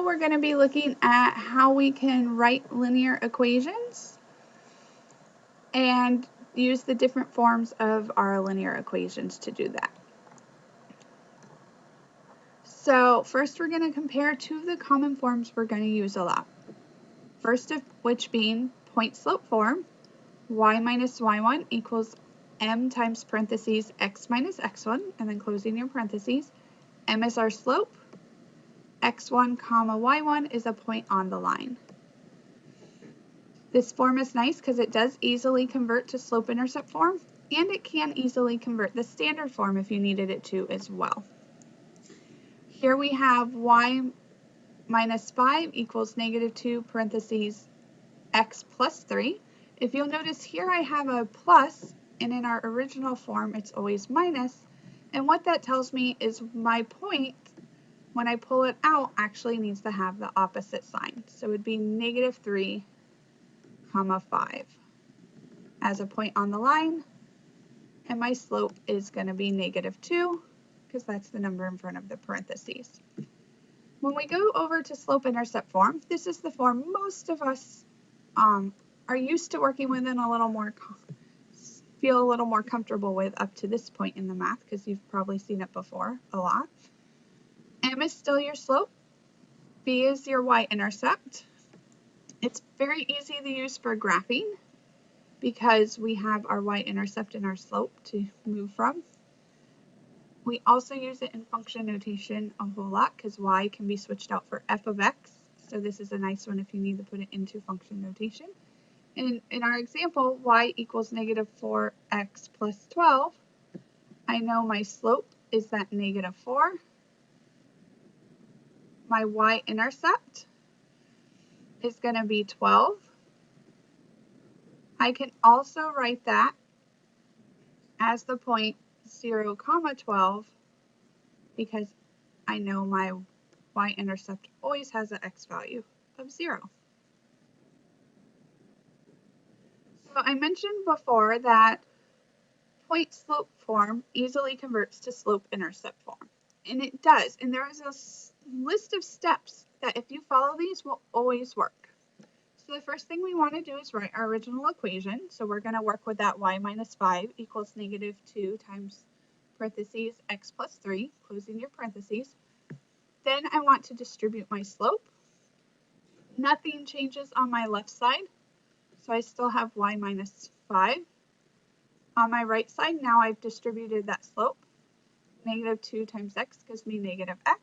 video, we're going to be looking at how we can write linear equations and use the different forms of our linear equations to do that. So first we're going to compare two of the common forms we're going to use a lot. First of which being point-slope form, y minus y1 equals m times parentheses x minus x1, and then closing your parentheses. M is our slope. x1 comma y1 is a point on the line. This form is nice because it does easily convert to slope-intercept form, and it can easily convert the standard form if you needed it to as well. Here we have y minus 5 equals negative 2 parentheses x plus 3. If you'll notice here I have a plus, and in our original form it's always minus, and what that tells me is my point, when I pull it out, actually needs to have the opposite sign. So it would be negative 3 comma 5 as a point on the line, and my slope is going to be negative 2 because that's the number in front of the parentheses. When we go over to slope-intercept form, this is the form most of us are used to working with and feel a little more comfortable with up to this point in the math because you've probably seen it before a lot. M is still your slope, B is your y-intercept. It's very easy to use for graphing because we have our y-intercept and our slope to move from. We also use it in function notation a whole lot because y can be switched out for f of x, so this is a nice one if you need to put it into function notation. And in our example, y equals negative 4x plus 12, I know my slope is that negative 4. My y-intercept is going to be 12. I can also write that as the point 0 comma 12 because I know my y-intercept always has an x value of 0. So I mentioned before that point-slope form easily converts to slope-intercept form. And it does. And there is a list of steps that if you follow these will always work. So the first thing we want to do is write our original equation. So we're going to work with that y minus 5 equals negative 2 times parentheses x plus 3, closing your parentheses. Then I want to distribute my slope. Nothing changes on my left side, so I still have y minus 5. On my right side, now I've distributed that slope. Negative 2 times x gives me negative 2x.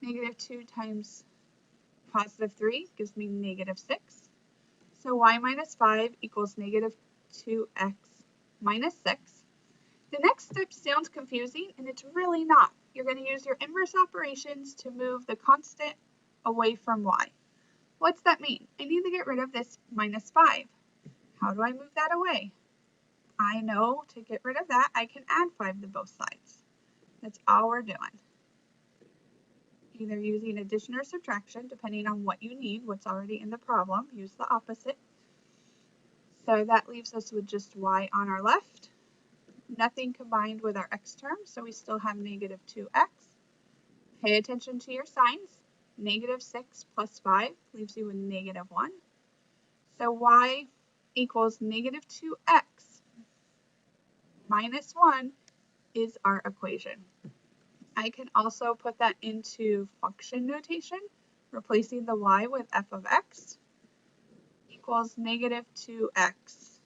Negative 2 times positive 3 gives me negative 6. So y minus 5 equals negative 2x minus 6. The next step sounds confusing, and it's really not. You're going to use your inverse operations to move the constant away from y. What's that mean? I need to get rid of this minus 5. How do I move that away? I know to get rid of that, I can add 5 to both sides. That's all we're doing. Either using addition or subtraction, depending on what you need, what's already in the problem. Use the opposite. So that leaves us with just y on our left. Nothing combined with our x term, so we still have negative 2x. Pay attention to your signs. Negative 6 plus 5 leaves you with negative 1. So y equals negative 2x minus 1 is our equation. I can also put that into function notation, replacing the y with f of x equals negative 2x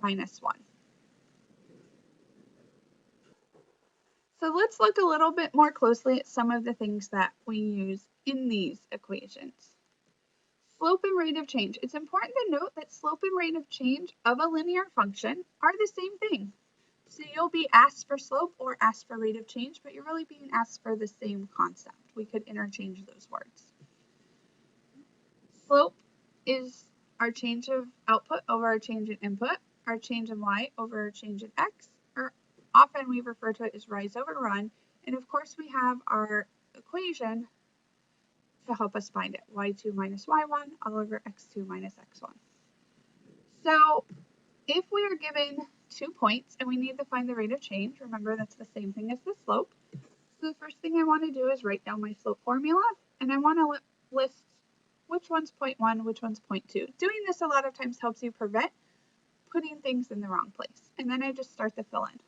minus 1. So let's look a little bit more closely at some of the things that we use in these equations. Slope and rate of change. It's important to note that slope and rate of change of a linear function are the same thing. So you'll be asked for slope or asked for rate of change, but you're really being asked for the same concept. We could interchange those words. Slope is our change of output over our change in input, our change in y over our change in x, or often we refer to it as rise over run, and of course we have our equation to help us find it, y2 minus y1 all over x2 minus x1. So if we are given 2 points and we need to find the rate of change, remember that's the same thing as the slope, So the first thing I want to do is write down my slope formula, and I want to list which one's 0.1, which one's 0.2. Doing this a lot of times helps you prevent putting things in the wrong place. And then I just start to fill in.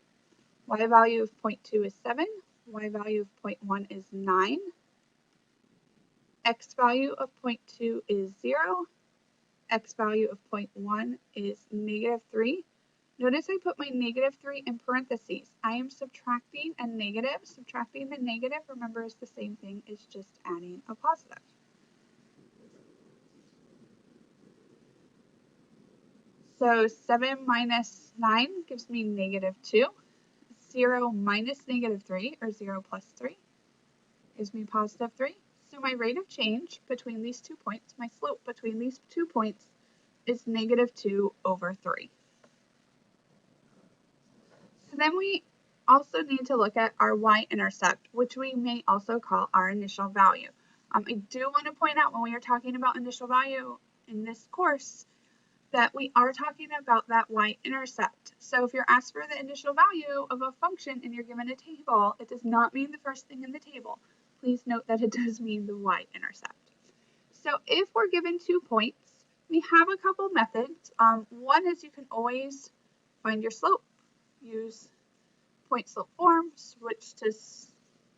Y value of 0.2 is 7, y value of 0.1 is 9, x value of 0.2 is 0, x value of 0.1 is -3. Notice I put my -3 in parentheses. I am subtracting a negative. Subtracting the negative, remember, is the same thing as just adding a positive. So 7 minus 9 gives me -2. 0 minus -3, or 0 plus 3, gives me +3. So my rate of change between these 2 points, my slope between these 2 points, is -2/3. So then we also need to look at our y-intercept, which we may also call our initial value. I do want to point out when we are talking about initial value in this course that we are talking about that y-intercept. So if you're asked for the initial value of a function and you're given a table, it does not mean the first thing in the table. Please note that it does mean the y-intercept. So if we're given 2 points, we have a couple methods. One is you can always find your slope. Use point slope form, switch to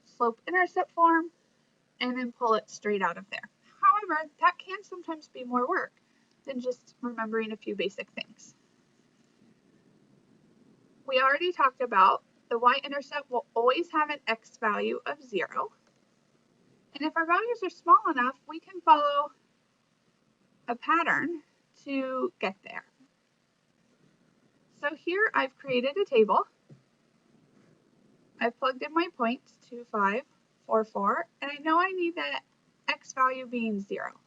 slope intercept form, and then pull it straight out of there. However, that can sometimes be more work than just remembering a few basic things. We already talked about the y-intercept will always have an x value of 0. And if our values are small enough, we can follow a pattern to get there. So here I've created a table. I've plugged in my points, 2, 5, 4, 4, and I know I need that x value being 0.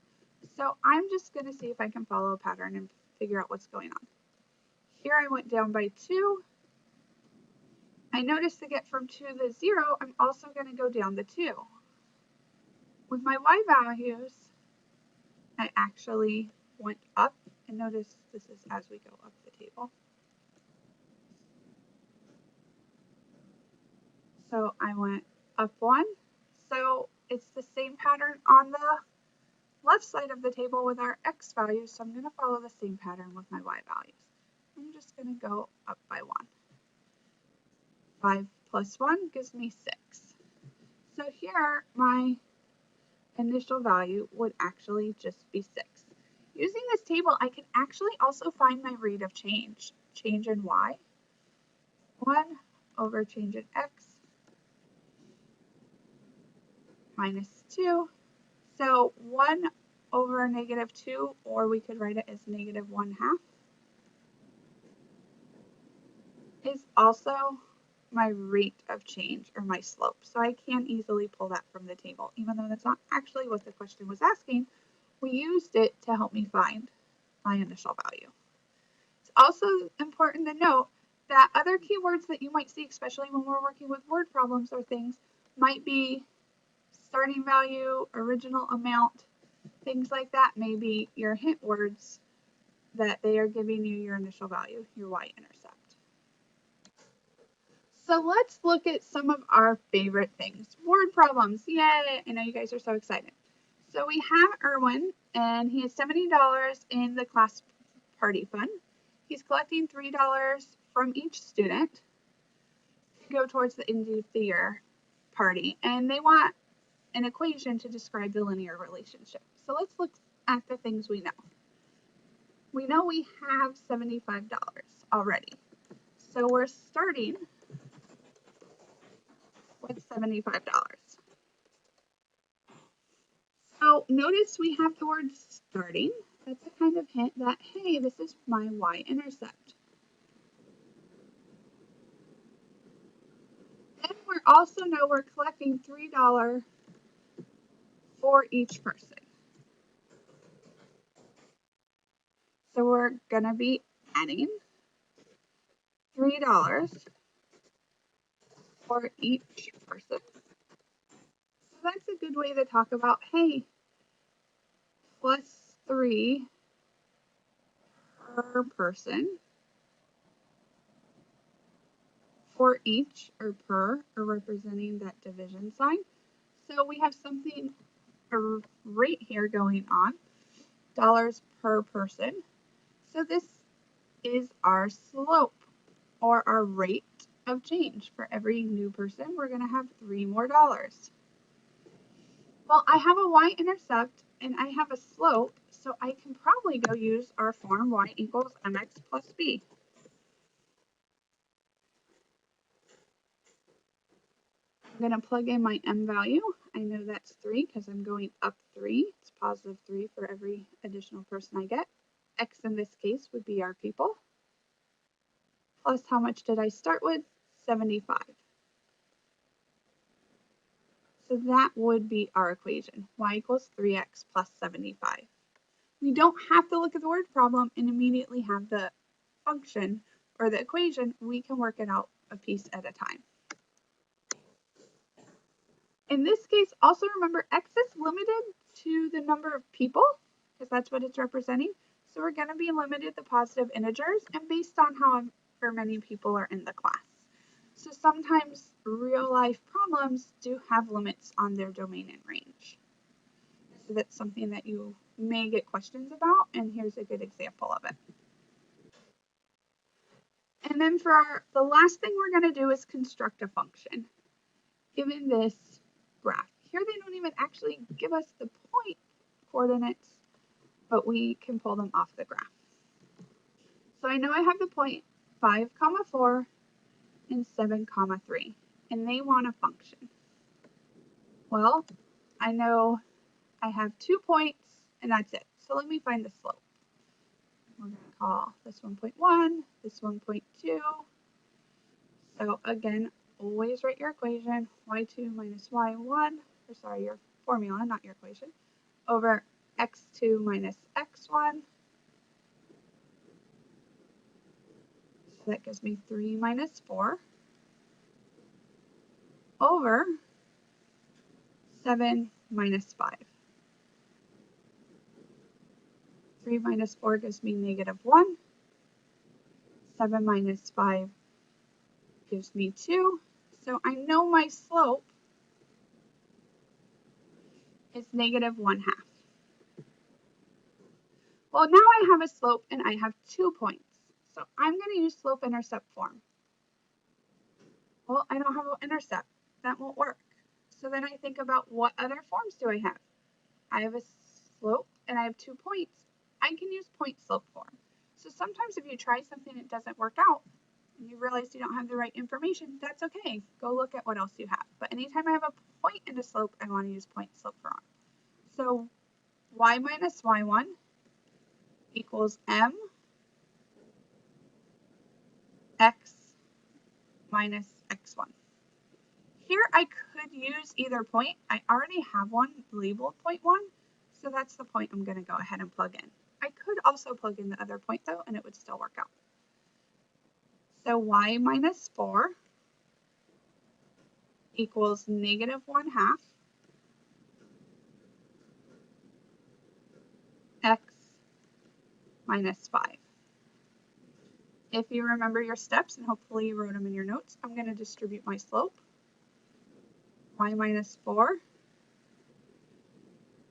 So I'm just going to see if I can follow a pattern and figure out what's going on. Here I went down by 2. I noticed to get from 2 to 0, I'm also going to go down to 2. With my y values, I actually went up, and notice this is as we go up the table. So I went up 1. So it's the same pattern on the left side of the table with our x values, so I'm going to follow the same pattern with my y values. I'm just going to go up by 1. 5 plus 1 gives me 6. So here my initial value would actually just be 6. Using this table, I can actually also find my rate of change. Change in y, 1 over change in x, minus 2. So 1 over -2, or we could write it as -1/2, is also my rate of change, or my slope. So I can easily pull that from the table, even though that's not actually what the question was asking. We used it to help me find my initial value. It's also important to note that other keywords that you might see, especially when we're working with word problems or things, might be starting value, original amount, things like that may be your hint words that they are giving you your initial value, your y-intercept. So let's look at some of our favorite things. Word problems. Yay! I know you guys are so excited. So we have Erwin, and he has $70 in the class party fund. He's collecting $3 from each student to go towards the end of the year party, and they want an equation to describe the linear relationship. So let's look at the things we know. We know we have $75 already. So we're starting with $75. So notice we have the word starting. That's a kind of hint that, hey, this is my y-intercept. Then we also know we're collecting $3 for each person. So we're going to be adding $3 for each person. So that's a good way to talk about, hey, plus 3 per person for each or per are representing that division sign. So we have something, a rate here going on, dollars per person. So this is our slope or our rate of change. For every new person, we're going to have $3 more. Well, I have a y-intercept and I have a slope, so I can probably go use our form y equals mx plus b. I'm going to plug in my m value. I know that's 3 because I'm going up 3. It's positive 3 for every additional person I get. X in this case would be our people. Plus, how much did I start with? 75. So that would be our equation, y equals 3x plus 75. We don't have to look at the word problem and immediately have the function or the equation. We can work it out a piece at a time. In this case, also remember x is limited to the number of people because that's what it's representing. So we're going to be limited to positive integers and based on however many people are in the class. So sometimes real life problems do have limits on their domain and range. So that's something that you may get questions about, and here's a good example of it. And then for the last thing we're going to do is construct a function. Given this graph, here they don't even actually give us the point coordinates, but we can pull them off the graph. So I know I have the point 5, 4 and 7, 3, and they want a function. Well, I know I have 2 points and that's it. So let me find the slope. We're going to call this 1.1, this 1.2. So again, always write your equation, y2 minus y1, or sorry, your formula, not your equation, over x2 minus x1. So that gives me 3 minus 4 over 7 minus 5. 3 minus 4 gives me negative 1. 7 minus 5 gives me 2. So I know my slope is negative 1/2. Well, now I have a slope and I have 2 points. So I'm going to use slope-intercept form. Well, I don't have an intercept. That won't work. So then I think about what other forms do I have? I have a slope and I have 2 points. I can use point-slope form. So sometimes if you try something and it doesn't work out, and you realize you don't have the right information, that's okay. Go look at what else you have. But anytime I have a point and a slope, I want to use point-slope form. So y minus y1 equals m x minus x1. Here I could use either point. I already have one labeled 0.1, so that's the point I'm going to go ahead and plug in. I could also plug in the other point though, and it would still work out. So y minus 4 equals negative 1/2 x minus 5. If you remember your steps, and hopefully you wrote them in your notes, I'm going to distribute my slope. Y minus 4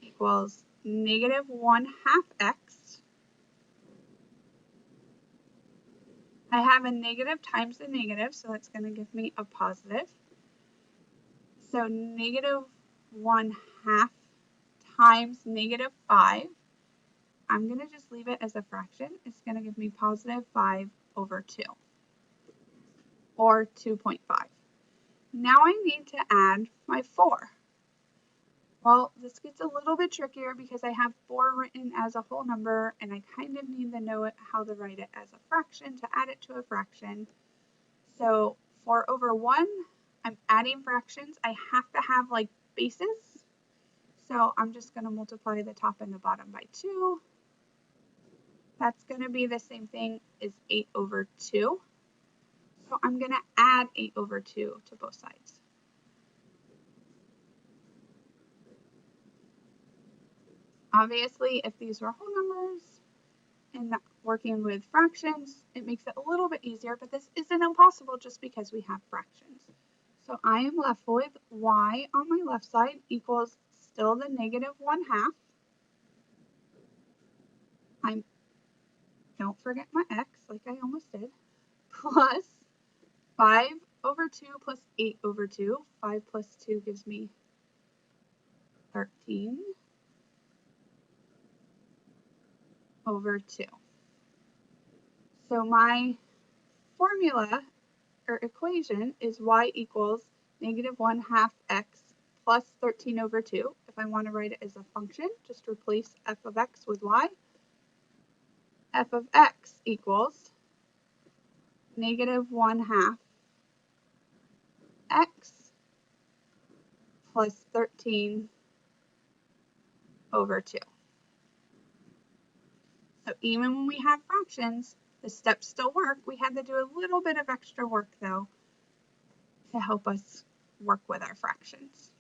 equals negative 1/2 x. I have a negative times a negative, so that's going to give me a positive. So negative 1/2 times negative 5. I'm going to just leave it as a fraction. It's going to give me positive 5 over 2, or 2.5. Now I need to add my 4. Well, this gets a little bit trickier because I have 4 written as a whole number, and I kind of need to know how to write it as a fraction to add it to a fraction. So 4 over 1, I'm adding fractions. I have to have like bases. So I'm just going to multiply the top and the bottom by 2. That's going to be the same thing as 8 over 2. So I'm going to add 8 over 2 to both sides. Obviously, if these were whole numbers, and working with fractions, it makes it a little bit easier, but this isn't impossible just because we have fractions. So I am left with y on my left side equals still the -1/2. Don't forget my x, like I almost did, plus 5/2 plus 8/2. 5 plus 2 gives me 13/2. So my formula or equation is y equals -1/2 x plus 13/2. If I want to write it as a function, just replace f of x with y. F of x equals -1/2 x plus 13/2. So even when we have fractions, the steps still work. We had to do a little bit of extra work though to help us work with our fractions.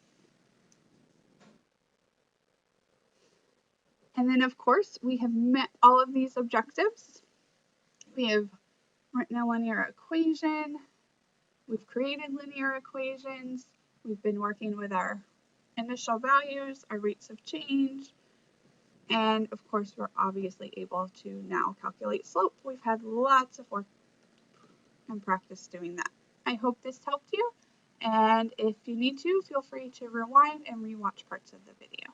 And then of course we have met all of these objectives. We have written a linear equation, we've created linear equations, we've been working with our initial values, our rates of change, and of course we're obviously able to now calculate slope. We've had lots of work and practice doing that. I hope this helped you, and if you need to, feel free to rewind and rewatch parts of the video.